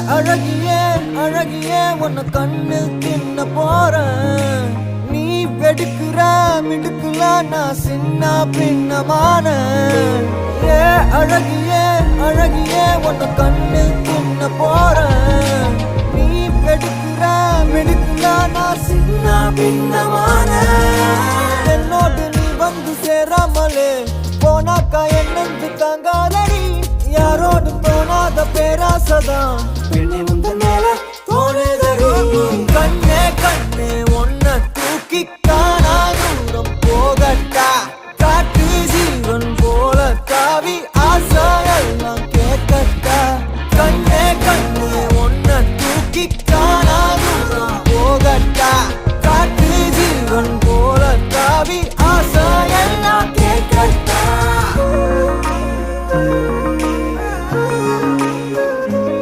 அழகியே அழகியே உன்னை கண்ணு தின்ன போறேன். நீ வெடுக்குற மிடுக்குல நான் சின்ன பின்னமான. ஏ அழகியே அழகியே உன்னை கண்ணு தின்ன போறேன். நீ வெடுக்குற மிடுக்குல நான் சின்ன பின்னமான. என்னோடு நீ வந்து சேராமலே போனாக்கா என்னென்று தாங்காதடி. யாரோடு தோணாத பேராசதான் பெண்ணை முந்த மேல தோணுதடி. கண்ணே கண்ணே